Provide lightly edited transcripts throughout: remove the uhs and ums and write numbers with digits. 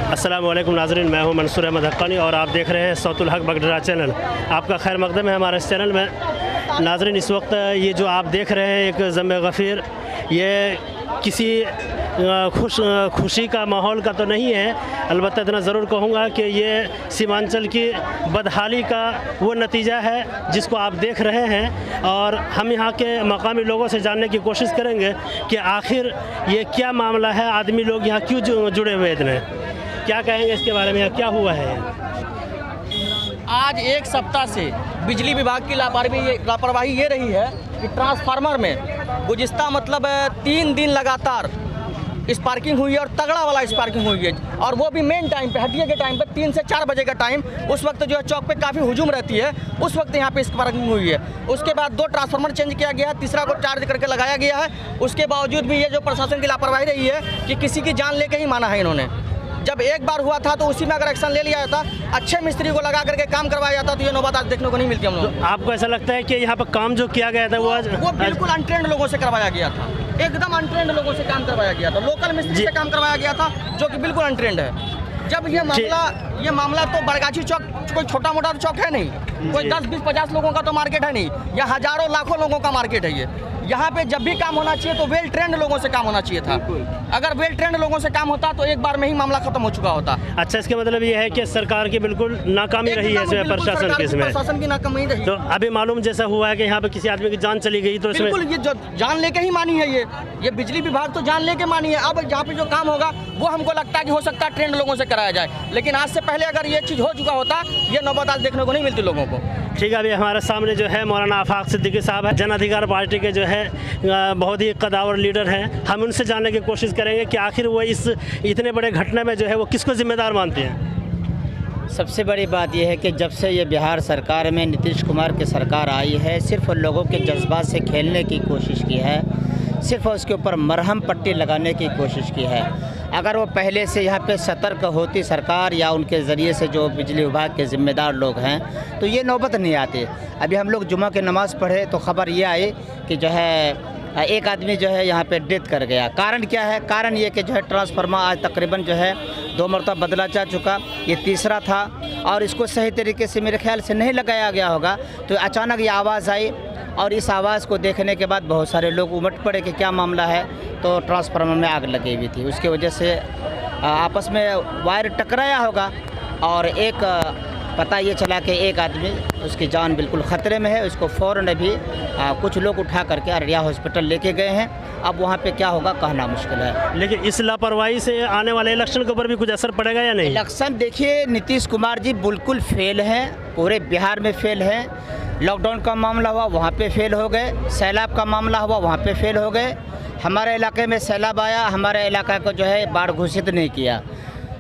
अस्सलामुअलैकुम नाज़रीन, मैं हूं मंसूर अहमद हक्कानी और आप देख रहे हैं सौतुल हक बगडरा चैनल। आपका खैर मकदम है हमारे इस चैनल में। नाज़रीन, इस वक्त ये जो आप देख रहे हैं एक ज़म गफ़ीर, ये किसी खुशी का माहौल का तो नहीं है, अलबत्ता इतना ज़रूर कहूँगा कि ये सीमांचल की बदहाली का वो नतीजा है जिसको आप देख रहे हैं। और हम यहाँ के मकामी लोगों से जानने की कोशिश करेंगे कि आखिर ये क्या मामला है, आदमी लोग यहाँ क्यों जुड़े हुए इतने, क्या कहेंगे इसके बारे में, क्या हुआ है। आज एक सप्ताह से बिजली विभाग की लापरवाही ये रही है कि ट्रांसफार्मर में गुज़िस्ता 3 दिन लगातार स्पार्किंग हुई है और तगड़ा वाला स्पार्किंग हुई है, और वो भी मेन टाइम पे, हटिया के टाइम पे 3 से 4 बजे का टाइम, उस वक्त जो है चौक पे काफ़ी हुजूम रहती है, उस वक्त यहाँ पे स्पार्किंग हुई है। उसके बाद 2 ट्रांसफार्मर चेंज किया गया है, तीसरा को चार्ज करके लगाया गया है। उसके बावजूद भी ये जो प्रशासन की लापरवाही रही है कि किसी की जान लेके ही माना है इन्होंने। जब एक बार हुआ था तो उसी में अगर एक्शन ले लिया जाता, अच्छे मिस्त्री को लगा करके काम करवाया जाता, तो ये नौबत आज देखने को नहीं मिलती हम लोग। तो आपको ऐसा लगता है कि यहाँ पर काम जो किया गया था वो बिल्कुल अनट्रेंड लोगों से करवाया गया था, एकदम अनट्रेंड लोगों से काम करवाया गया था, लोकल मिस्त्री से काम करवाया गया था जो कि बिल्कुल अनट्रेंड है। जब ये मामला तो बरगाछी चौक कोई छोटा मोटा चौक है नहीं, कोई 10, 20, 50 लोगों का तो मार्केट है नहीं, यह हजारों लाखों लोगों का मार्केट है। ये यहाँ पे जब भी काम होना चाहिए तो वेल ट्रेंड लोगों से काम होना चाहिए था। अगर वेल ट्रेंड लोगों से काम होता तो एक बार में ही मामला खत्म हो चुका होता। अच्छा, इसका मतलब ये है कि सरकार की बिल्कुल नाकामी रही है इसमें, प्रशासन की नाकामी रही। तो अभी मालूम जैसा हुआ है कि यहाँ पे किसी आदमी की जान चली गई, तो इसमें बिल्कुल ये जो जान लेके ही मानी है, ये बिजली विभाग तो जान लेके मानी है। अब यहाँ पे जो काम होगा वो हमको लगता है कि हो सकता है ट्रेंड लोगों से कराया जाए, लेकिन आज से पहले अगर ये चीज़ हो चुका होता, ये नौबत आज देखने को नहीं मिलती लोगों को। ठीक है, अभी हमारे सामने जो है मौलाना आफाक सिद्दीकी साहब है, जन अधिकार पार्टी के जो है बहुत ही कदावर लीडर हैं। हम उनसे जानने की कोशिश करेंगे कि आखिर वो इस इतने बड़े घटना में जो है वो किसको जिम्मेदार मानते हैं। सबसे बड़ी बात यह है कि जब से ये बिहार सरकार में नीतीश कुमार की सरकार आई है, सिर्फ लोगों के जज्बात से खेलने की कोशिश की है, सिर्फ उसके ऊपर मरहम पट्टी लगाने की कोशिश की है। अगर वो पहले से यहाँ पे सतर्क होती सरकार या उनके ज़रिए से जो बिजली विभाग के ज़िम्मेदार लोग हैं, तो ये नौबत नहीं आती। अभी हम लोग जुमा की नमाज़ पढ़े तो ख़बर ये आई कि जो है एक आदमी जो है यहाँ पे डेथ कर गया। कारण क्या है? कारण ये कि जो है ट्रांसफार्मर आज तकरीबन जो है 2 मरतबा बदला जा चुका, ये तीसरा था, और इसको सही तरीके से मेरे ख्याल से नहीं लगाया गया होगा। तो अचानक ये आवाज़ आई और इस आवाज़ को देखने के बाद बहुत सारे लोग उमट पड़े कि क्या मामला है। तो ट्रांसफार्मर में आग लगी हुई थी, उसकी वजह से आपस में वायर टकराया होगा और एक पता ये चला कि एक आदमी, उसकी जान बिल्कुल ख़तरे में है। उसको फ़ौरन अभी कुछ लोग उठा करके अररिया हॉस्पिटल लेके गए हैं। अब वहाँ पे क्या होगा कहना मुश्किल है। लेकिन इस लापरवाही से आने वाले इलेक्शन के ऊपर भी कुछ असर पड़ेगा या नहीं? इलेक्शन देखिए, नीतीश कुमार जी बिल्कुल फेल हैं, पूरे बिहार में फेल हैं। लॉकडाउन का मामला हुआ वहाँ पे फेल हो गए, सैलाब का मामला हुआ वहाँ पे फेल हो गए। हमारे इलाके में सैलाब आया, हमारे इलाका को जो है बाढ़ घोषित नहीं किया,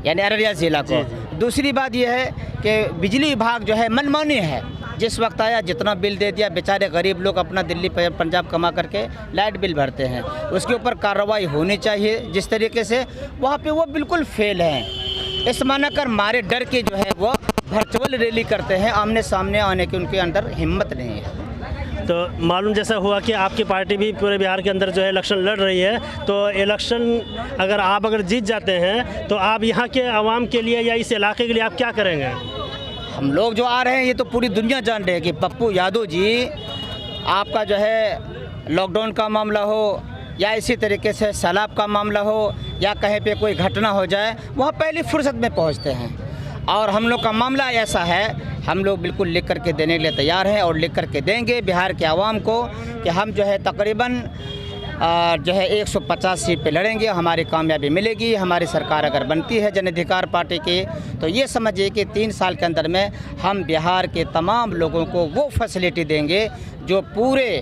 यानी अररिया ज़िला को। दूसरी बात यह है कि बिजली विभाग जो है मनमानी है, जिस वक्त आया जितना बिल दे दिया। बेचारे गरीब लोग अपना दिल्ली पंजाब कमा करके लाइट बिल भरते हैं, उसके ऊपर कार्रवाई होनी चाहिए। जिस तरीके से वहाँ पे वो बिल्कुल फेल हैं। इस माना कर मारे डर के जो है वो वर्चुअल रैली करते हैं, आमने सामने आने की उनके अंदर हिम्मत नहीं है। तो मालूम जैसा हुआ कि आपकी पार्टी भी पूरे बिहार के अंदर जो है इलेक्शन लड़ रही है, तो इलेक्शन अगर जीत जाते हैं तो आप यहाँ के आवाम के लिए या इस इलाके के लिए आप क्या करेंगे? हम लोग जो आ रहे हैं ये तो पूरी दुनिया जान रही है कि पप्पू यादव जी, आपका जो है लॉकडाउन का मामला हो या इसी तरीके से सैलाब का मामला हो या कहीं पे कोई घटना हो जाए, वहाँ पहली फुर्सत में पहुँचते हैं। और हम लोग का मामला ऐसा है, हम लोग बिल्कुल लिख करके देने के लिए तैयार हैं और लिख करके देंगे बिहार के आवाम को कि हम जो है तकरीबन जो है 150 सीट पे लड़ेंगे, हमारी कामयाबी मिलेगी। हमारी सरकार अगर बनती है जन अधिकार पार्टी की, तो ये समझिए कि 3 साल के अंदर में हम बिहार के तमाम लोगों को वो फैसिलिटी देंगे जो पूरे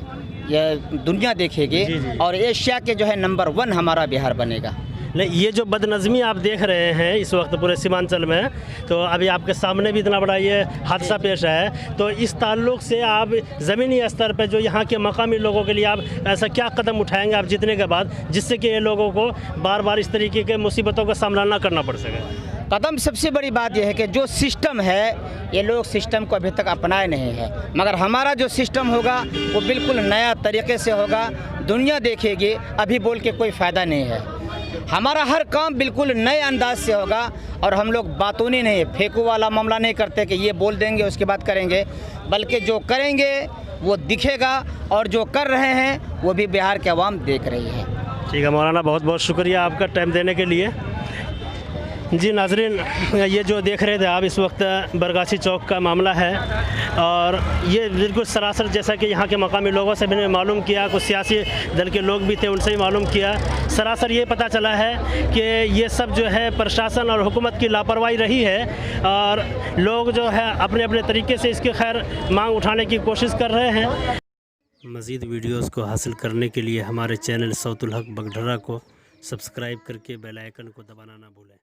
दुनिया देखेगी, और एशिया के जो है नंबर 1 हमारा बिहार बनेगा। नहीं, ये जो बदनज़मी आप देख रहे हैं इस वक्त पूरे सीमांचल में, तो अभी आपके सामने भी इतना बड़ा ये हादसा पेश है, तो इस ताल्लुक़ से आप ज़मीनी स्तर पे जो यहाँ के मकामी लोगों के लिए आप ऐसा क्या कदम उठाएंगे आप जीतने के बाद, जिससे कि ये लोगों को बार बार इस तरीके के मुसीबतों का सामना ना करना पड़ सके? कदम सबसे बड़ी बात यह है कि जो सिस्टम है, ये लोग सिस्टम को अभी तक अपनाए नहीं है, मगर हमारा जो सिस्टम होगा वो बिल्कुल नया तरीके से होगा। दुनिया देखेगी, अभी बोल के कोई फ़ायदा नहीं है। हमारा हर काम बिल्कुल नए अंदाज से होगा और हम लोग बातूनी नहीं, फेंकू वाला मामला नहीं करते कि ये बोल देंगे उसके बाद करेंगे, बल्कि जो करेंगे वो दिखेगा और जो कर रहे हैं वो भी बिहार के अवाम देख रही है। ठीक है मौलाना, बहुत बहुत शुक्रिया आपका टाइम देने के लिए। जी नाजरीन, ये जो देख रहे थे आप इस वक्त बरगासी चौक का मामला है और ये बिल्कुल सरासर जैसा कि यहाँ के मकामी लोगों से भी मालूम किया, कुछ सियासी दल के लोग भी थे उनसे भी मालूम किया, सरासर ये पता चला है कि ये सब जो है प्रशासन और हुकूमत की लापरवाही रही है और लोग जो है अपने अपने तरीके से इसकी खैर मांग उठाने की कोशिश कर रहे हैं। मज़ीद वीडियोज़ को हासिल करने के लिए हमारे चैनल सौतुल हक बगडरा को सब्सक्राइब करके बेल आइकन को दबाना ना भूलें।